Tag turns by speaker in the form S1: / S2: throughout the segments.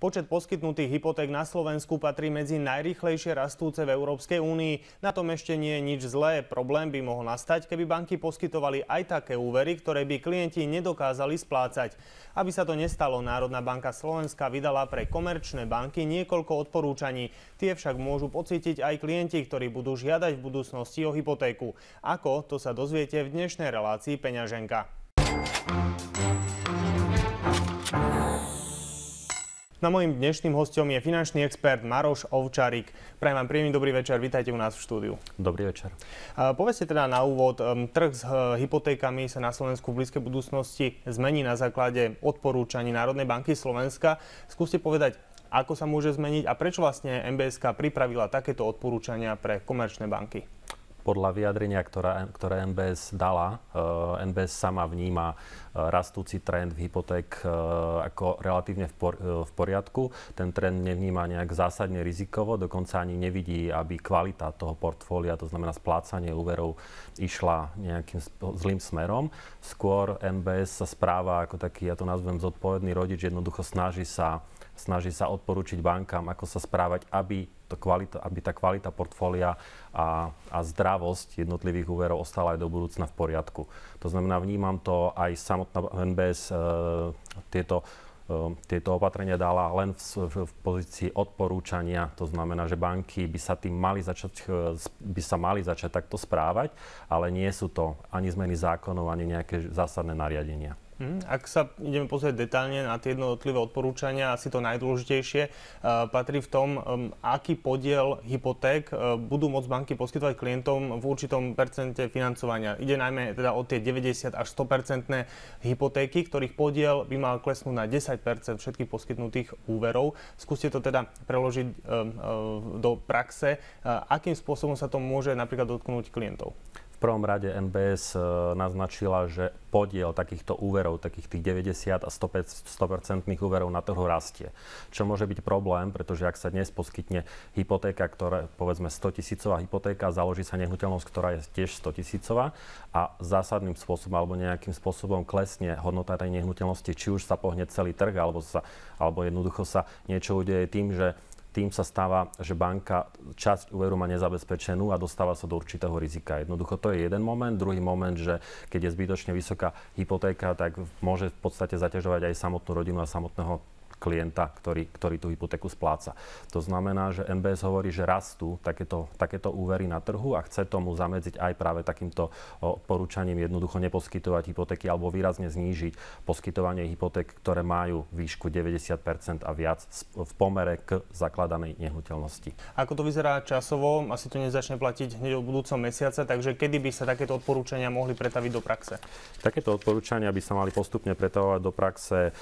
S1: Počet poskytnutých hypoték na Slovensku patrí medzi najrýchlejšie rastúce v Európskej únii. Na tom ešte nie je nič zlé. Problém by mohol nastať, keby banky poskytovali aj také úvery, ktoré by klienti nedokázali splácať. Aby sa to nestalo, Národná banka Slovenska vydala pre komerčné banky niekoľko odporúčaní. Tie však môžu pocítiť aj klienti, ktorí budú žiadať v budúcnosti o hypotéku. Ako, to sa dozviete v dnešnej relácii Peňaženka. No mojím dnešným hosťom je finančný expert Maroš Ovčárik. Prajem vám príjemný dobrý večer, vítajte u nás v štúdiu.
S2: Dobrý večer.
S1: Povedzte teda na úvod, trh s hypotékami sa na Slovensku v blízkej budúcnosti zmení na základe odporúčaní Národnej banky Slovenska. Skúste povedať, ako sa môže zmeniť a prečo vlastne MBSK pripravila takéto odporúčania pre komerčné banky?
S2: Podľa vyjadrenia, ktoré NBS dala, NBS sama vníma rastúci trend v hypoték ako relatívne v poriadku. Ten trend nevníma nejak zásadne rizikovo, dokonca ani nevidí, aby kvalita toho portfólia, to znamená splácanie úverov, išla nejakým zlým smerom. Skôr NBS sa správa ako taký, ja to nazvem zodpovedný rodič, jednoducho snaží sa odporúčiť bankám, ako sa správať, aby tá kvalita portfólia a zdravosť jednotlivých úverov ostala aj do budúcna v poriadku. To znamená, vnímam to aj samotná NBS tieto opatrenia dala len v pozícii odporúčania. To znamená, že banky by sa mali začať takto správať, ale nie sú to ani zmeny zákonov, ani nejaké zásadné nariadenia.
S1: Ak sa ideme pozrieť detailne na tie jednotlivé odporúčania, asi to najdôležitejšie patrí v tom, aký podiel hypoték budú môcť banky poskytovať klientom v určitom percente financovania. Ide najmä teda o tie 90 až 100% hypotéky, ktorých podiel by mal klesnúť na 10% všetkých poskytnutých úverov. Skúste to teda preložiť do praxe. Akým spôsobom sa to môže napríklad dotknúť klientov?
S2: V prvom rade NBS naznačila, že podiel takýchto úverov, takých tých 90 a 100% úverov na trhu rastie. Čo môže byť problém, pretože ak sa dnes poskytne hypotéka, ktorá povedzme 100 000 hypotéka, založí sa nehnuteľnosť, ktorá je tiež 100 000 a zásadným spôsobom alebo nejakým spôsobom klesne hodnota tej nehnuteľnosti, či už sa pohne celý trh, alebo jednoducho sa niečo udeje tým sa stáva, že banka časť úveru má nezabezpečenú a dostáva sa do určitého rizika. Jednoducho to je jeden moment. Druhý moment, že keď je zbytočne vysoká hypotéka, tak môže v podstate zaťažovať aj samotnú rodinu a samotného klienta, ktorý tú hypotéku spláca. To znamená, že NBS hovorí, že rastú takéto úvery na trhu a chce tomu zamedziť aj práve takýmto odporúčaním jednoducho neposkytovať hypotéky alebo výrazne znížiť poskytovanie hypoték, ktoré majú výšku 90% a viac v pomere k zakladanej nehnuteľnosti.
S1: Ako to vyzerá časovo? Asi to nezačne platiť hneď od budúceho mesiaca, takže kedy by sa takéto odporúčania mohli pretaviť do praxe? Takéto
S2: odporúčania by sa mali postupne pretavovať do praxe.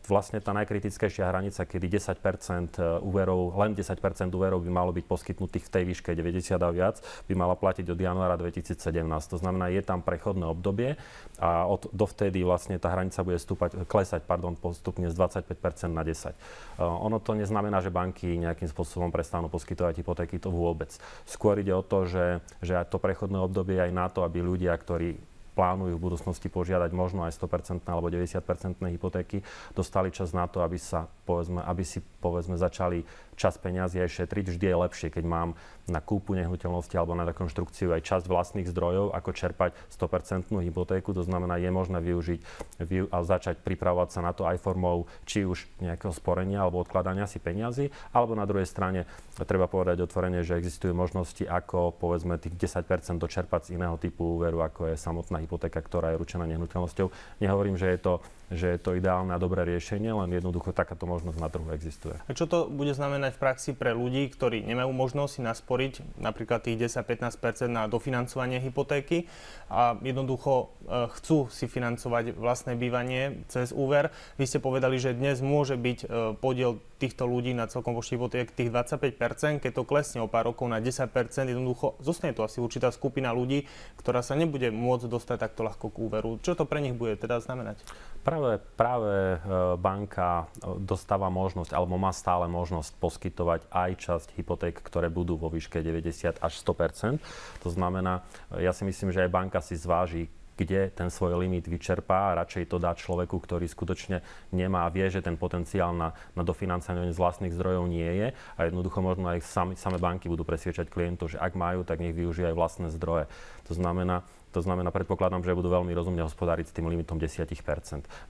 S2: Vlastne tá najkritickejšia hranica, kedy 10% úverov, len 10% úverov by malo byť poskytnutých v tej výške 90 a viac, by mala platiť od januára 2017. To znamená, je tam prechodné obdobie a dovtedy vlastne tá hranica bude klesať postupne z 25% na 10. Ono to neznamená, že banky nejakým spôsobom prestanú poskytovať hypotéky, to vôbec. Skôr ide o to, že to prechodné obdobie aj na to, aby ľudia, ktorí plánujú v budúcnosti požiadať možno aj 100% alebo 90% hypotéky, dostali čas na to, aby si začali čas peňazí aj šetriť. Vždy je lepšie, keď mám na kúpu nehnuteľnosti alebo na rekonštrukciu aj časť vlastných zdrojov, ako čerpať 100% hypotéku. To znamená, je možné využiť a začať pripravovať sa na to aj formou či už nejakého sporenia alebo odkladania si peňazí, alebo na druhej strane treba povedať otvorene, že existujú možnosti, ako povedzme tých 10% dočerpať z iného typu úveru, ako je samotná hypotéka, ktorá je ručená nehnuteľnosťou. Nehovorím, že je to ideálne a dobré riešenie, len jednoducho takáto možnosť na trhu existuje.
S1: A čo to bude znamenať v praxi pre ľudí, ktorí nemajú možnosť si nasporiť napríklad tých 10-15% na dofinancovanie hypotéky a jednoducho chcú si financovať vlastné bývanie cez úver? Vy ste povedali, že dnes môže byť podiel týchto ľudí na celkom počte hypoték tých 25%, keď to klesne o pár rokov na 10%, jednoducho zostane to asi určitá skupina ľudí, ktorá sa nebude môcť dostať takto ľahko k úveru. Čo to pre nich bude teda znamenať?
S2: Práve banka dostáva možnosť, alebo má stále možnosť poskytovať aj časť hypoték, ktoré budú vo výške 90 až 100%. To znamená, ja si myslím, že aj banka si zváži, kde ten svoj limit vyčerpá a radšej to dá človeku, ktorý skutočne nemá a vie, že ten potenciál na dofinancovanie z vlastných zdrojov nie je. A jednoducho možno aj same banky budú presviečať klientov, že ak majú, tak nech využijú aj vlastné zdroje. To znamená, predpokladám, že budú veľmi rozumne hospodáriť s tým limitom 10%.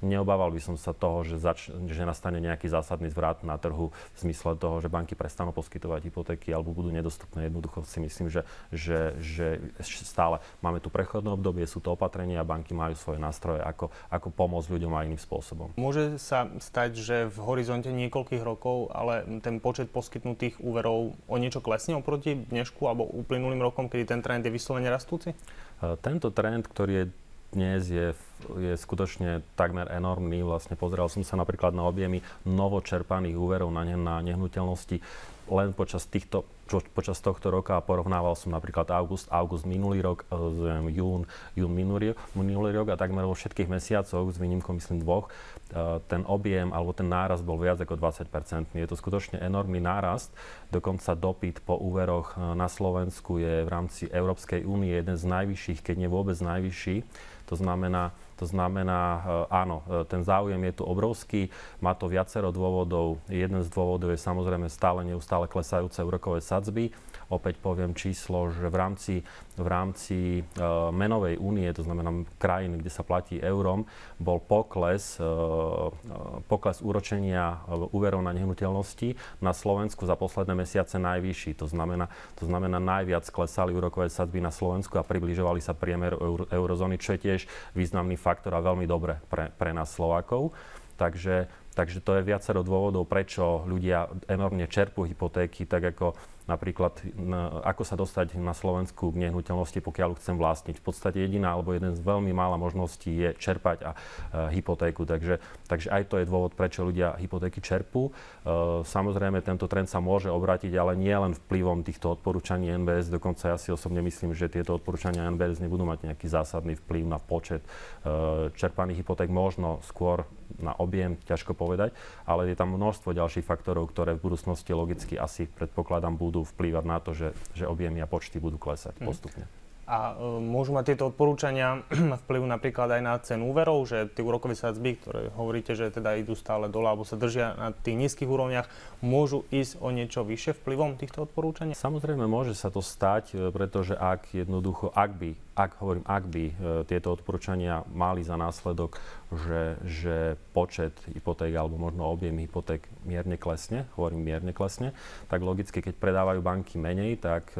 S2: Neobával by som sa toho, že nastane nejaký zásadný zvrat na trhu v zmysle toho, že banky prestanú poskytovať hypotéky alebo budú nedostupné. Jednoducho si myslím, že stále máme tu prechodné obdobie, sú to opatrenia a banky majú svoje nástroje, ako pomôcť ľuďom aj iným spôsobom.
S1: Môže sa stať, že v horizonte niekoľkých rokov, ale ten počet poskytnutých úverov o niečo klesne oproti dnešku alebo uplynulým rokom, kedy ten trend je vyslovene rastúci?
S2: Tento trend, ktorý je dnes, je skutočne takmer enormný. Vlastne pozeral som sa napríklad na objemy novočerpaných úverov na nehnuteľnosti len počas tohto roka a porovnával som napríklad august minulý rok, jún minulý rok a takmer vo všetkých mesiacoch, s výnimkou myslím 2, ten objem alebo ten nárast bol viac ako 20%. Je to skutočne enormný nárast. Dokonca dopyt po úveroch na Slovensku je v rámci Európskej únie jeden z najvyšších, keď nie vôbec najvyšší. To znamená, áno, ten záujem je tu obrovský, má to viacero dôvodov. Jeden z dôvodov je samozrejme neustále klesajúce úrokové sadzby. Opäť poviem číslo, že v rámci menovej únie, to znamená krajín, kde sa platí eurom, bol pokles úročenia úverov na nehnuteľnosti na Slovensku za posledné mesiace najvyšší. To znamená najviac klesali úrokové sadzby na Slovensku a približovali sa priemeru eurozóny, čo je tiež významný faktor a veľmi dobre pre nás Slovákov. Takže to je viacero dôvodov, prečo ľudia enormne čerpú hypotéky, tak ako napríklad, ako sa dostať na Slovensku k nehnuteľnosti, pokiaľ ju chcem vlastniť. V podstate jediná alebo jeden z veľmi mála možností je čerpať hypotéku. Takže aj to je dôvod, prečo ľudia hypotéky čerpú. Samozrejme, tento trend sa môže obrátiť, ale nie len vplyvom týchto odporúčaní NBS. Dokonca ja si osobne myslím, že tieto odporúčania NBS nebudú mať nejaký zásadný vplyv na počet čerpaných hypoték. Možno skôr na objem, ťažko povedať, ale je tam množstvo ďalších faktorov, ktoré v budúcnosti logicky asi predpokladám budú vplývať na to, že objemy a počty budú klesať postupne.
S1: A môžu mať tieto odporúčania vplyv napríklad aj na cenu úverov, že tie úrokové sadzby, ktoré hovoríte, že teda idú stále dole alebo sa držia na tých nízkych úrovniach, môžu ísť o niečo vyššie vplyvom týchto odporúčaní? Samozrejme
S2: môže sa to stať, pretože ak by tieto odporúčania mali za následok, že počet hypoték alebo možno objem hypoték mierne klesne, tak logicky, keď predávajú banky menej, tak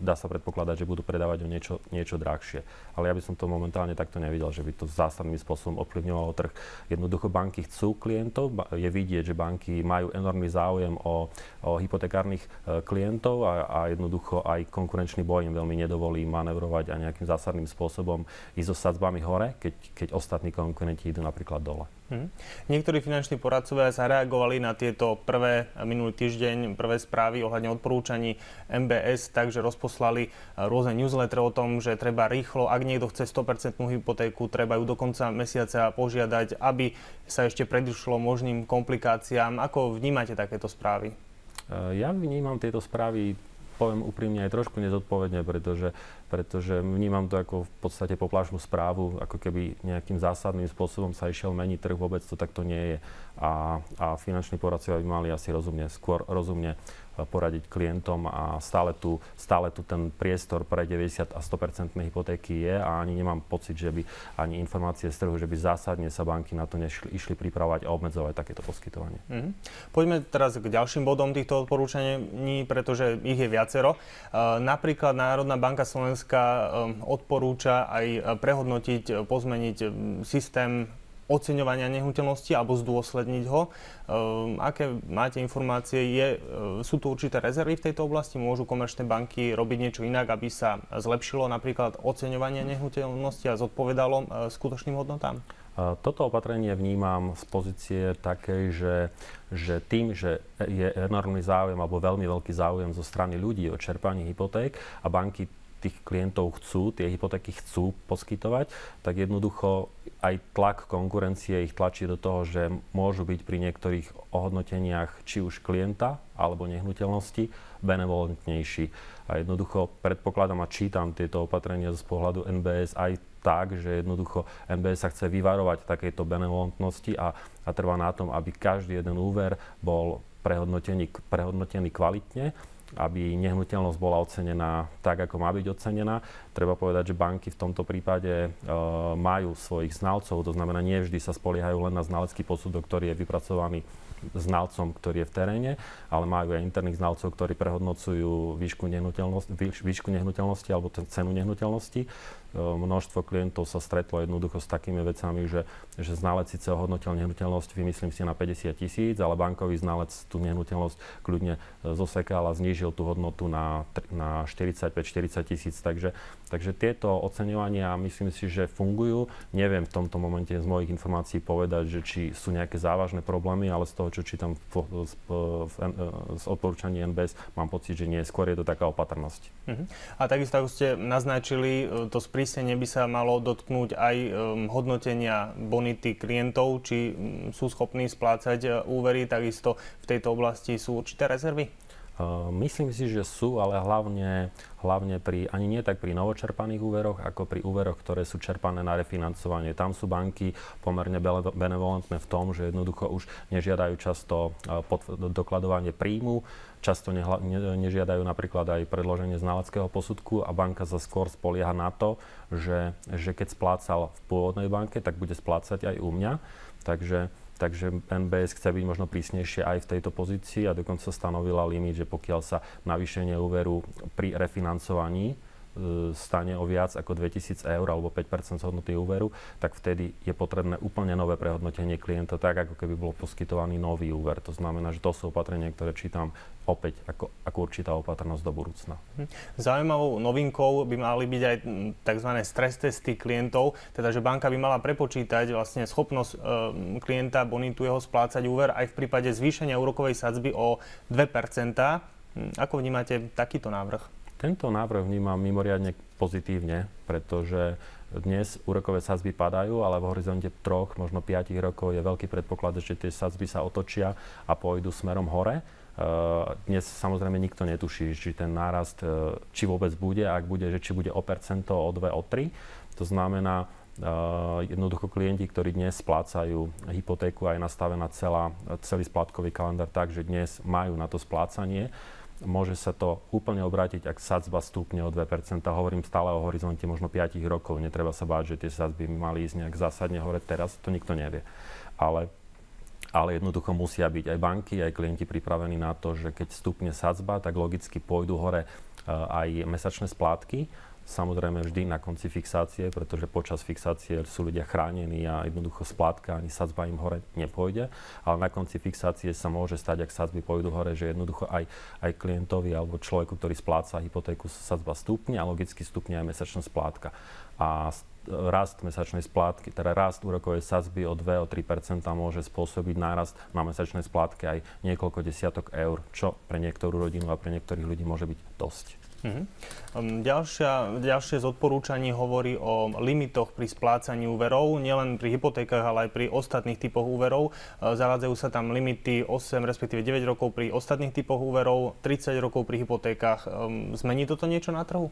S2: dá sa predpokladať, že budú predávať o niečo drahšie. Ale ja by som to momentálne takto nevidel, že by to zásadným spôsobom ovplyvňovalo trh. Jednoducho banky chcú klientov, je vidieť, že banky majú enormný záujem o hypotekárnych klientov a jednoducho aj konkurenčný boj im veľmi nedovolí manevrovať a nejakým zásadným spôsobom ísť so sadzbami hore, keď ostatní konkurenti idú napríklad dole.
S1: Niektorí finanční poradcovia zareagovali na tieto minulý týždeň prvé správy ohľadne odporúčaní MBS, takže rozposlali rôzne newslettery o tom, že treba rýchlo, ak niekto chce 100% hypotéku, treba ju do konca mesiaca požiadať, aby sa ešte predišlo možným komplikáciám. Ako vnímate takéto správy?
S2: Ja vnímam tieto správy, poviem úprimne, aj trošku nezodpovedne, pretože vnímam to ako v podstate poplašnú správu, ako keby nejakým zásadným spôsobom sa išiel meniť trh, vôbec to takto nie je. A finanční poradcovia by mali asi skôr rozumne poradiť klientom a stále tu ten priestor pre 90 a 100% hypotéky je a ani nemám pocit, že by ani informácie z trhu, že by zásadne sa banky na to išli pripravovať a obmedzovať takéto poskytovanie.
S1: Poďme teraz k ďalším bodom týchto odporúčaní, pretože ich je viacero. Napríklad Národná banka Slovenska odporúča aj prehodnotiť, pozmeniť systém oceňovania nehnuteľnosti alebo zdôsledniť ho. Aké máte informácie? Sú tu určité rezervy v tejto oblasti? Môžu komerčné banky robiť niečo inak, aby sa zlepšilo napríklad oceňovanie nehnuteľnosti a zodpovedalo skutočným hodnotám?
S2: Toto opatrenie vnímam z pozície takej, že tým, že je enormný záujem alebo veľmi veľký záujem zo strany ľudí o čerpanie hypoték a banky tých klientov tie hypotéky chcú poskytovať, tak jednoducho aj tlak konkurencie ich tlačí do toho, že môžu byť pri niektorých ohodnoteniach či už klienta alebo nehnuteľnosti benevolentnejší. A jednoducho predpokladám a čítam tieto opatrenia z pohľadu NBS aj tak, že jednoducho NBS sa chce vyvarovať takejto benevolentnosti a trvá na tom, aby každý jeden úver bol prehodnotený kvalitne, aby nehnuteľnosť bola ocenená tak, ako má byť ocenená. Treba povedať, že banky v tomto prípade majú svojich znalcov, to znamená, nie vždy sa spoliehajú len na znalecký posudok, ktorý je vypracovaný znalcom, ktorý je v teréne, ale majú aj interných znalcov, ktorí prehodnocujú výšku nehnuteľnosti alebo cenu nehnuteľnosti. Množstvo klientov sa stretlo jednoducho s takými vecami, že znalec síce ohodnotil nehnuteľnosť, vymyslím si, na 50 000, ale bankový znalec tú nehnuteľnosť kľudne zosekal a znížil tú hodnotu na 45-40 tisíc. Takže tieto oceňovania myslím si, že fungujú. Neviem v tomto momente z mojich informácií povedať, že či sú nejaké závažné problémy, ale z toho, čo čítam z odporúčaní NBS, mám pocit, že nie. Skôr je to taká opatrnosť.
S1: A takisto, ako ste naznačili, to sprísnenie by sa malo dotknúť aj hodnotenia bonity klientov, či sú schopní splácať úvery, takisto v tejto oblasti sú určité rezervy?
S2: Myslím si, že sú, ale hlavne ani nie tak pri novočerpaných úveroch, ako pri úveroch, ktoré sú čerpané na refinancovanie. Tam sú banky pomerne benevolentné v tom, že jednoducho už nežiadajú často dokladovanie príjmu, často nežiadajú napríklad aj predloženie znaleckého posudku a banka sa skôr spolieha na to, že keď splácal v pôvodnej banke, tak bude splácať aj u mňa. Takže NBS chce byť možno prísnejšie aj v tejto pozícii a dokonca stanovila limit, že pokiaľ sa navýšenie úveru pri refinancovaní stane o viac ako 2000 eur alebo 5% z hodnoty úveru, tak vtedy je potrebné úplne nové prehodnotenie klienta, tak ako keby bol poskytovaný nový úver. To znamená, že to sú opatrenia, ktoré čítam opäť ako určitá opatrnosť do budúcna.
S1: Zaujímavou novinkou by mali byť aj tzv. Stres testy klientov, teda že banka by mala prepočítať vlastne schopnosť klienta, bonitu jeho splácať úver aj v prípade zvýšenia úrokovej sadzby o 2%. Ako vnímate takýto návrh?
S2: Tento návrh vnímam mimoriadne pozitívne, pretože dnes úrokové sadzby padajú, ale v horizonte 3, možno 5 rokov je veľký predpoklad, že tie sadzby sa otočia a pôjdu smerom hore. Dnes samozrejme nikto netuší, či ten nárast, či vôbec bude, ak bude, že či bude o percento, o 2, o 3. To znamená, jednoducho klienti, ktorí dnes splácajú hypotéku, aj nastavená celý splátkový kalendár tak, že dnes majú na to splácanie, môže sa to úplne obrátiť, ak sadzba stúpne o 2%. Hovorím stále o horizonte možno 5 rokov. Netreba sa báť, že tie sadzby mali ísť nejak zásadne hore teraz. To nikto nevie. Ale jednoducho musia byť aj banky, aj klienti pripravení na to, že keď stúpne sadzba, tak logicky pôjdu hore aj mesačné splátky. Samozrejme vždy na konci fixácie, pretože počas fixácie sú ľudia chránení a jednoducho splátka ani sadzba im hore nepôjde. Ale na konci fixácie sa môže stať, ak sadzby pôjdu hore, že jednoducho aj klientovi alebo človeku, ktorý spláca hypotéku, sadzba stúpne a logicky stúpne aj mesačná splátka. A rast mesačnej splátky, teda rast úrokovej sadzby o 2-3% môže spôsobiť nárast na mesačnej splátke aj niekoľko desiatok eur, čo pre niektorú rodinu a pre niektorých ľudí môže byť dosť.
S1: Ďalšie z odporúčaní hovorí o limitoch pri splácaní úverov, nielen pri hypotékach, ale aj pri ostatných typoch úverov. Zavádzajú sa tam limity 8, respektíve 9 rokov pri ostatných typoch úverov, 30 rokov pri hypotékach. Zmení toto niečo na trhu?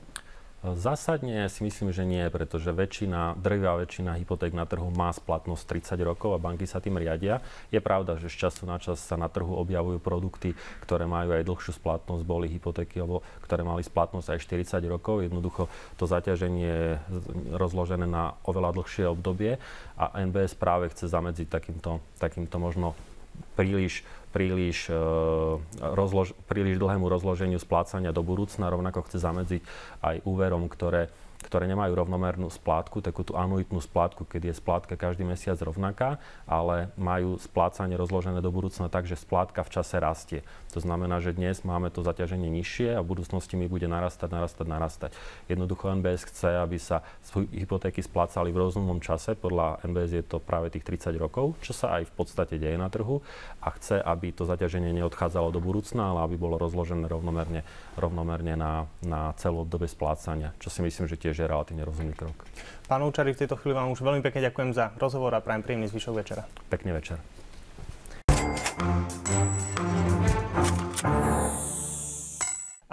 S2: Zásadne si myslím, že nie, pretože drvivá väčšina hypoték na trhu má splatnosť 30 rokov a banky sa tým riadia. Je pravda, že z času na čas sa na trhu objavujú produkty, ktoré majú aj dlhšiu splatnosť, boli hypotéky, alebo ktoré mali splatnosť aj 40 rokov. Jednoducho to zaťaženie je rozložené na oveľa dlhšie obdobie a NBS práve chce zamedziť takýmto možno príliš dlhému rozloženiu splácania do budúcna. Rovnako chce zamedziť aj úverom, ktoré nemajú rovnomernú splátku, takú tú anuitnú splátku, keď je splátka každý mesiac rovnaká, ale majú splácanie rozložené do budúcna tak, že splátka v čase rastie. To znamená, že dnes máme to zaťaženie nižšie a v budúcnosti mi bude narastať. Jednoducho NBS chce, aby sa hypotéky splácali v rozumnom čase. Podľa NBS je to práve tých 30 rokov, čo sa aj v podstate deje na trhu a chce, aby to zaťaženie neodchádzalo do budúcna, ale aby bolo rozložené rovnomerne na celú obdobie splácania, čo si myslím, že tiež je relatívne rozumný krok.
S1: Pán Ovčárik, v tejto chvíli vám už veľmi pekne ďakujem za rozhovor a prajem príjemný zvyšok večera.
S2: Pekný večer.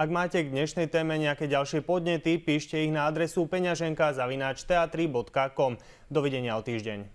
S1: Ak máte k dnešnej téme nejaké ďalšie podnety, píšte ich na adresu peňaženka@teatri.com. Dovidenia o týždeň.